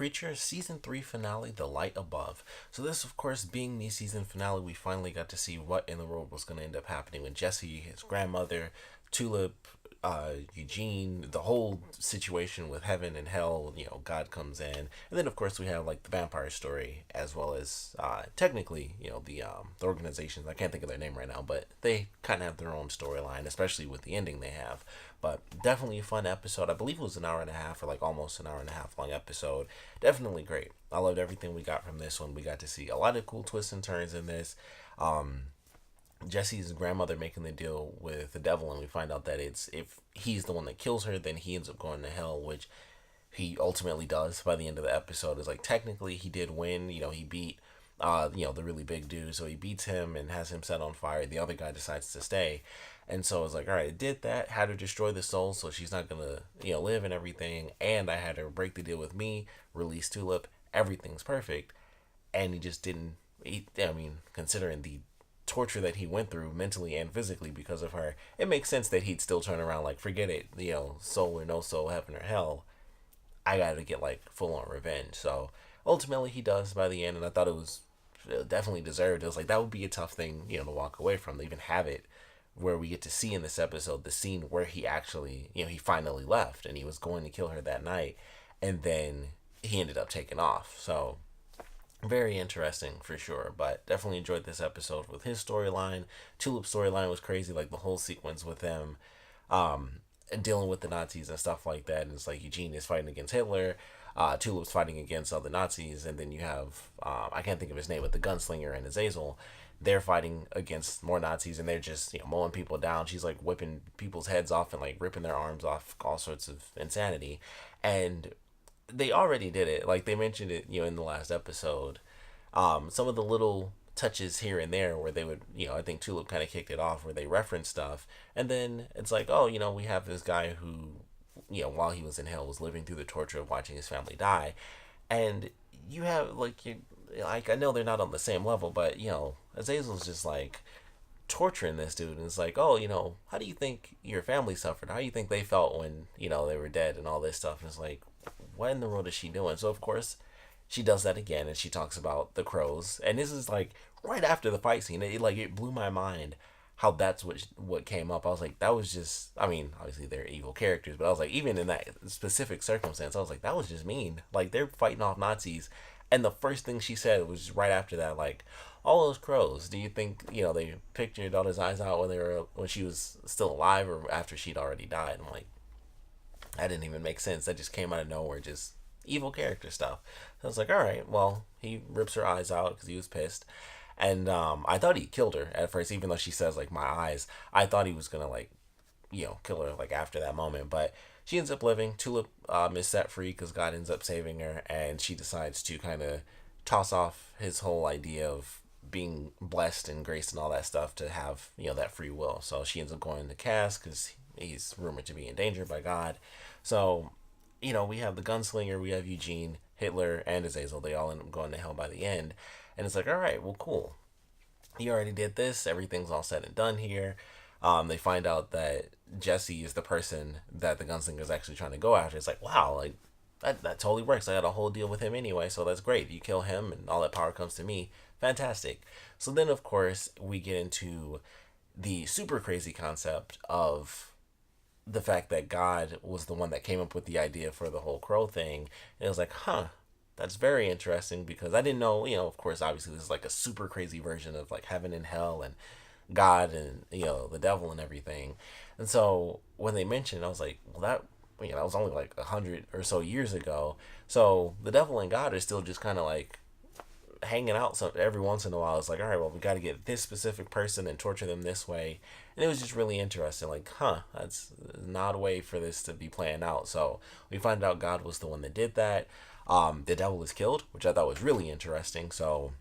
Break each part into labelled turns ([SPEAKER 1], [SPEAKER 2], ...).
[SPEAKER 1] Preacher season 3 finale, The Light Above. So this, of course, being the season finale, we finally got to see what in the world was going to end up happening with Jesse, his grandmother, Tulip, Eugene, the whole situation with heaven and hell. God comes in, and then of course we have like the vampire story, as well as technically, the organizations. I can't think of their name right now, but they kind of have their own storyline, especially with the ending they have. But definitely a fun episode. I believe it was an hour and a half, or like almost an hour and a half long episode. Definitely great. I loved everything we got from this one. We got to see a lot of cool twists and turns in this. Um, Jesse's grandmother making the deal with the devil, and we find out that it's if he's the one that kills her, then he ends up going to hell, which he ultimately does by the end of the episode. Is like technically he did win. He beat the really big dude, so he beats him and has him set on fire. The other guy decides to stay, and so it's like, all right, I did that, had her destroy the soul, so she's not gonna live and everything, and I had her break the deal with me, release Tulip, everything's perfect, and he just didn't. Considering the torture that he went through mentally and physically because of her, it makes sense that he'd still turn around like, forget it, soul or no soul, heaven or hell, I gotta get like full on revenge. So ultimately he does by the end, and I thought it was definitely deserved. It was like that would be a tough thing, to walk away from. To even have it where we get to see in this episode the scene where he actually, he finally left and he was going to kill her that night, and then he ended up taking off. So very interesting for sure, but definitely enjoyed this episode with his storyline. Tulip's storyline was crazy, like the whole sequence with them and dealing with the Nazis and stuff like that. And it's like Eugene is fighting against Hitler, Tulip's fighting against other Nazis, and then you have I can't think of his name, but the gunslinger and Azazel. They're fighting against more Nazis, and they're just mowing people down. She's like whipping people's heads off and like ripping their arms off, all sorts of insanity. And they already did it. Like they mentioned it, in the last episode. Some of the little touches here and there where they would, I think Tulip kind of kicked it off where they reference stuff, and then it's like, oh, we have this guy who, while he was in hell, was living through the torture of watching his family die, and you have I know they're not on the same level, but Azazel's just like torturing this dude, and it's like, oh, how do you think your family suffered? How do you think they felt when they were dead and all this stuff? And it's like, what in the world is she doing? So of course she does that again, and she talks about the crows, and this is like right after the fight scene. It blew my mind how that's what came up. I was like, that was just, I mean, obviously they're evil characters, but I was like, even in that specific circumstance, I was like, that was just mean. Like they're fighting off Nazis, and the first thing she said was right after that, like, all those crows. Do you think they picked your daughter's eyes out when she was still alive or after she'd already died? I'm like, that didn't even make sense. That just came out of nowhere, just evil character stuff. So I was like, all right, well, he rips her eyes out because he was pissed. And I thought he killed her at first, even though she says, like, my eyes. I thought he was going to, like, kill her, like, after that moment. But she ends up living. Tulip is set free because God ends up saving her. And she decides to kind of toss off his whole idea of being blessed and graced and all that stuff to have, that free will. So she ends up going to Cass because he's rumored to be endangered by God. So we have the gunslinger, we have Eugene, Hitler, and Azazel. They all end up going to hell by the end. And it's like, all right, well, cool. He already did this. Everything's all said and done here. They find out that Jesse is the person that the gunslinger is actually trying to go after. It's like, wow, like that totally works. I got a whole deal with him anyway, so that's great. You kill him and all that power comes to me. Fantastic. So then, of course, we get into the super crazy concept of the fact that God was the one that came up with the idea for the whole crow thing. And it was like, huh, that's very interesting, because I didn't know, of course, obviously this is like a super crazy version of like heaven and hell and God and, the devil and everything. And so when they mentioned it, I was like, well, that was only like 100 or so years ago. So the devil and God are still just kind of like hanging out every once in a while. It's like, all right, well, we got to get this specific person and torture them this way. And it was just really interesting, like, huh, that's an odd way for this to be playing out. So we find out God was the one that did that. The devil is killed, which I thought was really interesting. So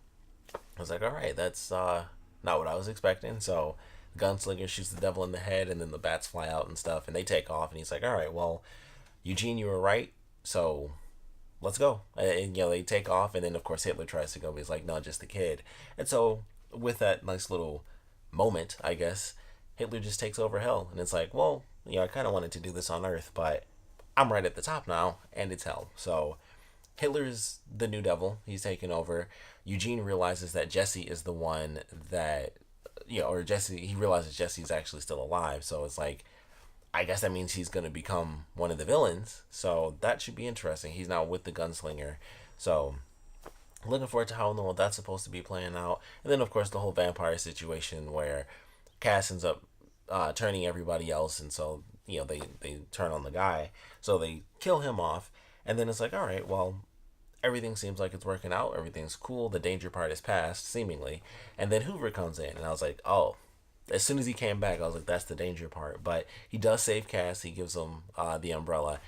[SPEAKER 1] I was like, all right, that's not what I was expecting. So the gunslinger shoots the devil in the head, and then the bats fly out and stuff, and they take off. And he's like, all right, well, Eugene, you were right. So let's go. And they take off, and then of course Hitler tries to go, but he's like, no, just the kid. And so with that nice little moment, I guess, Hitler just takes over hell, and it's like, well, I kind of wanted to do this on Earth, but I'm right at the top now, and it's hell. So Hitler's the new devil. He's taken over. Eugene realizes that Jesse is the one that, or Jesse, he realizes Jesse's actually still alive. So it's like, I guess that means he's going to become one of the villains. So that should be interesting. He's now with the gunslinger. So looking forward to how in the world that's supposed to be playing out. And then, of course, the whole vampire situation where Cass ends up turning everybody else. And so, they turn on the guy. So they kill him off. And then it's like, all right, well, everything seems like it's working out. Everything's cool. The danger part is past, seemingly. And then Hoover comes in. And I was like, oh, as soon as he came back, I was like, that's the danger part. But he does save Cass. He gives him the umbrella.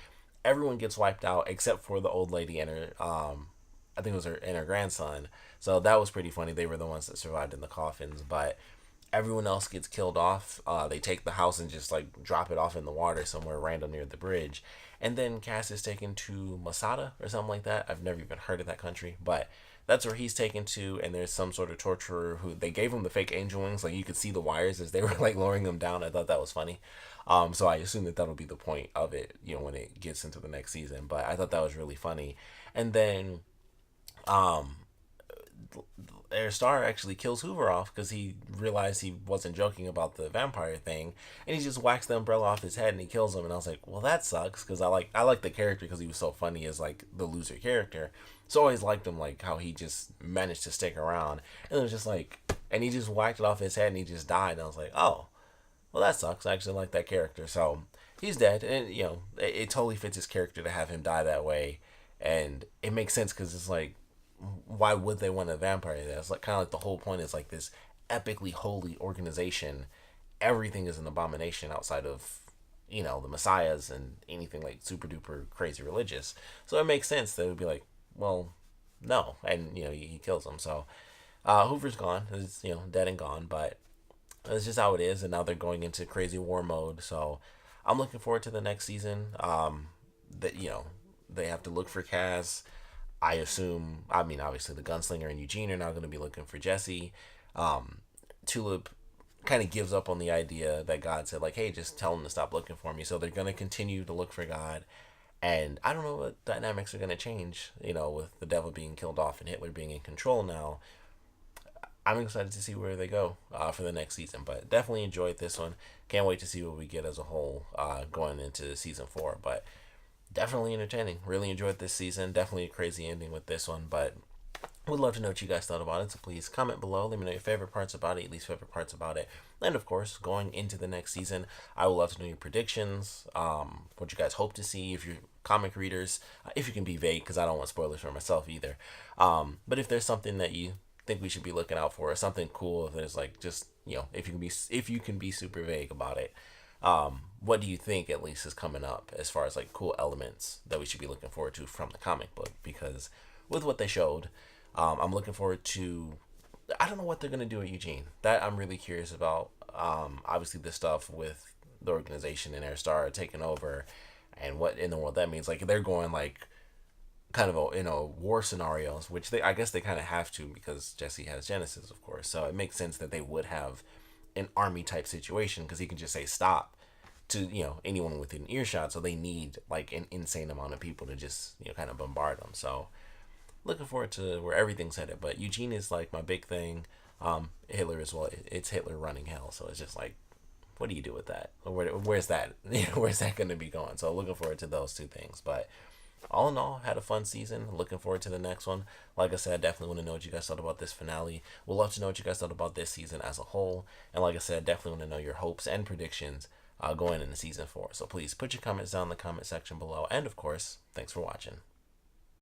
[SPEAKER 1] Everyone gets wiped out except for the old lady and her, I think it was her and her grandson. So that was pretty funny. They were the ones that survived in the coffins. But everyone else gets killed off. They take the house and just like drop it off in the water somewhere random near the bridge. And then Cass is taken to Masada or something like that. I've never even heard of that country. But that's where he's taken to, and there's some sort of torturer who they gave him the fake angel wings, like you could see the wires as they were like lowering them down. I thought that was funny. So I assume that that'll be the point of it, when it gets into the next season. But I thought that was really funny. And then, Air Star actually kills Hoover off because he realized he wasn't joking about the vampire thing, and he just whacks the umbrella off his head and he kills him. And I was like, well, that sucks because I like the character because he was so funny as like the loser character. So I always liked him, like how he just managed to stick around. And it was just like, and he just whacked it off his head and he just died. And I was like, oh, well, that sucks. I actually like that character. So he's dead. And, it totally fits his character to have him die that way. And it makes sense because it's like, why would they want a vampire? That's like kind of like the whole point is like this epically holy organization. Everything is an abomination outside of, the messiahs and anything like super duper crazy religious. So it makes sense that it would be like, well, no. And, he kills them. So Hoover's gone. It's, dead and gone. But it's just how it is. And now they're going into crazy war mode. So I'm looking forward to the next season. That, they have to look for Cass. Obviously the gunslinger and Eugene are now going to be looking for Jesse. Tulip kind of gives up on the idea that God said, like, hey, just tell him to stop looking for me. So they're going to continue to look for God. And I don't know what dynamics are going to change, with the devil being killed off and Hitler being in control now. I'm excited to see where they go for the next season. But definitely enjoyed this one. Can't wait to see what we get as a whole going into season 4. But definitely entertaining. Really enjoyed this season. Definitely a crazy ending with this one, but would love to know what you guys thought about it. So please comment below. Let me know your favorite parts about it, least favorite parts about it. And of course, going into the next season, I would love to know your predictions, what you guys hope to see if you're comic readers, if you can be vague, because I don't want spoilers for myself either. But if there's something that you think we should be looking out for, or something cool, if there's like just, if you can be super vague about it. What do you think at least is coming up as far as like cool elements that we should be looking forward to from the comic book? Because with what they showed, I'm looking forward to, I don't know what they're going to do with Eugene. That I'm really curious about. Obviously the stuff with the organization and Air Star taking over and what in the world that means. Like they're going like kind of war scenarios, which I guess they kind of have to because Jesse has Genesis, of course. So it makes sense that they would have an army type situation because he can just say stop to anyone within earshot. So they need like an insane amount of people to just kind of bombard them. So looking forward to where everything's headed. But Eugene is like my big thing. Hitler as well. It's Hitler running hell. So it's just like, what do you do with that? Where's that? Where's that going to be going? So looking forward to those two things. But all in all, had a fun season. Looking forward to the next one. Like I said, definitely want to know what you guys thought about this finale. We'll love to know what you guys thought about this season as a whole. And like I said, definitely want to know your hopes and predictions going into season 4. So please put your comments down in the comment section below. And of course, thanks for watching.